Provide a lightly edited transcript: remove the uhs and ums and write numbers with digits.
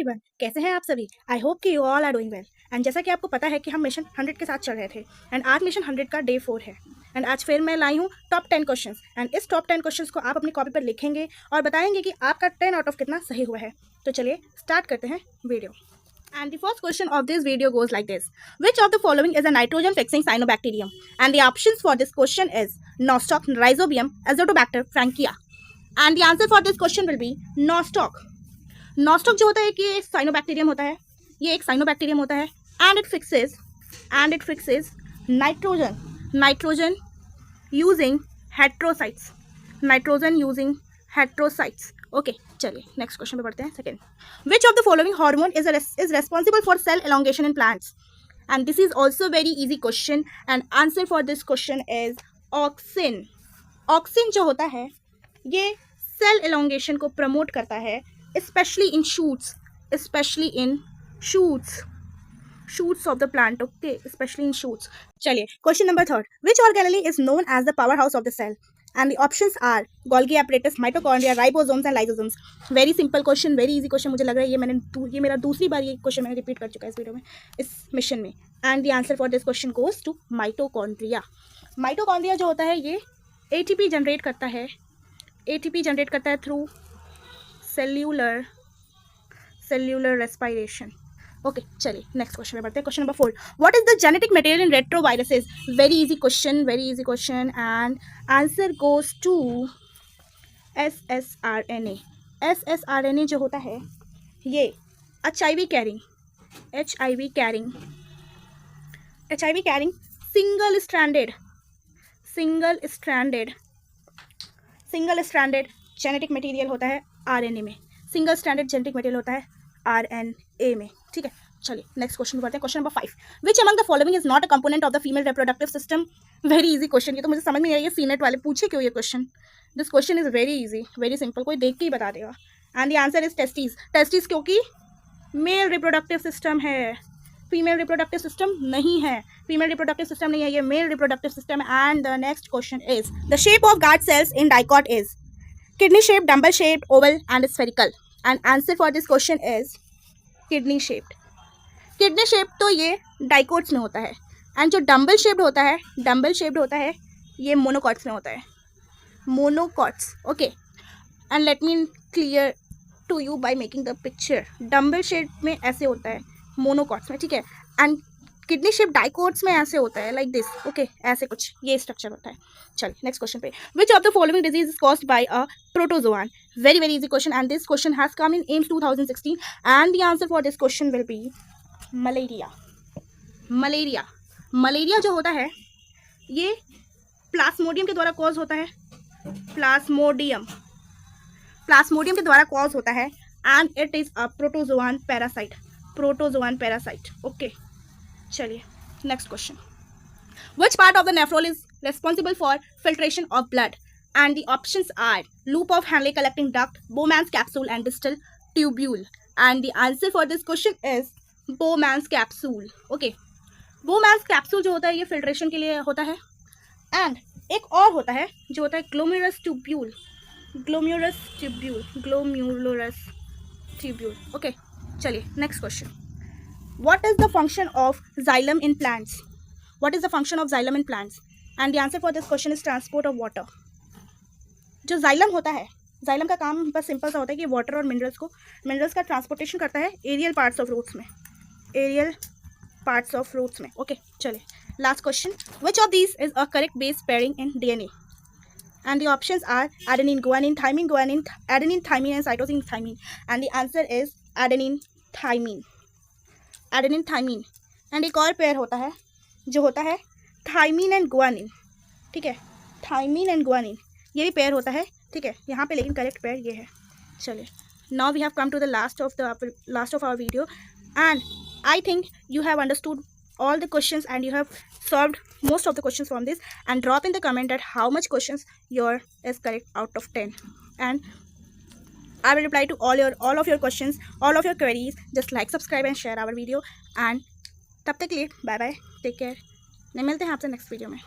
Everyone, कैसे हैं आप सभी। आई होप कि you all are doing well. And जैसा कि आपको पता है कि हम मिशन 100 के साथ चल रहे थे एंड आज मिशन 100 का डे 4 है। एंड आज फिर मैं लाई हूँ टॉप 10 क्वेश्चंस एंड इस टॉप 10 क्वेश्चंस को आप अपनी कॉपी पर लिखेंगे और बताएंगे कि आपका 10 आउट ऑफ कितना सही हुआ है। तो चलिए स्टार्ट करते हैं video. And the first question of this video goes like this. Which of the following is a nitrogen fixing cyanobacterium? And the options for this question is Nostoc, Rhizobium, Azotobacter, Frankia. And the answer for this question will be Nostoc. Nostoc जो होता है कि एक cyanobacterium होता है, ये एक cyanobacterium होता है and it fixes nitrogen using heterocytes. Okay चलिए नेक्स्ट क्वेश्चन पे बढ़ते हैं। Second, which of the following hormone is responsible for sale elongation in plants? And this is also very easy question and answer for this question is auxin. Auxin जो होता है ये cell elongation को promote करता है, specially in shoots of the plant. Okay, specially in shoots. चलिए question number third, which organelle is known as the power house of the cell? And the options are Golgi apparatus, mitochondria, ribosomes and lysosomes. Very simple question, very easy question। मुझे लग रहा है ये मेरा दूसरी बार ये question मैंने repeat कर चुका है इस वीडियो में, इस मिशन में। And the answer for this question goes to mitochondria. Mitochondria जो होता है ये एटीपी जनरेट करता है थ्रू सेल्यूलर रेस्पिरेशन। ओके चलिए नेक्स्ट क्वेश्चन में बढ़ते हैं। Question number 4, what is the genetic material in retroviruses? Very easy question and answer goes to ssRNA जो होता है ये H I V carrying single stranded genetic material होता है आरएनए में, सिंगल स्ट्रैंडेड जेनेटिक मटेरियल होता है आरएनए में। ठीक है चलिए नेक्स्ट क्वेश्चन बढ़ते हैं। Question number 5, which among the following is not a component of the female reproductive system? Very easy question, ये तो मुझे समझ में नहीं आ रही है सीनेट वाले पूछे क्यों ये question. This question is very easy, very simple, कोई देख के ही बता देगा। And the answer is testis क्योंकि मेल रिप्रोडक्टिव सिस्टम है, फीमेल रिप्रोडक्टिव सिस्टम नहीं है, ये मेल रिप्रोडक्टिव सिस्टम है। And the next question is the shape of guard cells in dicot is kidney shape, dumbbell shape, Oval and spherical. And answer for this question is kidney shaped तो ये dicots में होता है and जो dumbbell shaped होता है ये monocots में होता है, monocots. Okay and let me clear to you by making the picture. Dumbbell shape में ऐसे होता है मोनोकॉट्स में, ठीक है, एंड किडनी शेप डाइकोट्स में ऐसे होता है लाइक दिस। ओके ऐसे कुछ ये स्ट्रक्चर होता है। चलिए नेक्स्ट क्वेश्चन पे, which of the following disease is caused by a protozoan? Very easy question and this question has come in AIIMS 2016 and the answer for this question will be malaria जो होता है ये Plasmodium के द्वारा cause होता है, Plasmodium के द्वारा कॉज होता है and it is a protozoan parasite. Okay चलिए next question, which part of the nephron is responsible for filtration of blood? And the options are loop of Henle collecting duct, Bowman's capsule and distal tubule. And the answer for this question is Bowman's capsule. Okay, Bowman's capsule जो होता है ये filtration के लिए होता है and एक और होता है जो होता है glomerulus tubule. Okay चलिए next question, what is the function of xylem in plants? And the answer for this question is transport of water. जो जाइलम होता है, जाइलम का काम बस सिंपल सा होता है कि वाटर और मिनरल्स का ट्रांसपोर्टेशन करता है एरियल पार्ट्स ऑफ रूट्स में। ओके चलिए last question, which of these is a correct base pairing in DNA? And the options are adenine, guanine, thymine, adenine, thymine and cytosine, thymine. And the answer is adenine, thymine. And एक और pair होता है जो होता है thymine and guanine, ठीक है, thymine and guanine ये भी पेयर होता है, ठीक है यहाँ पे, लेकिन करेक्ट पेयर ये है। चलिए now we have come to the last of our video and I think you have understood all the questions and you have solved most of the questions from this, and drop in the comment that how much questions your is correct out of 10 and I will reply to all of your questions, all of your queries. Just like, subscribe and share our video and तब तक के लिए bye bye, take care. मिलते हैं आपसे next video में।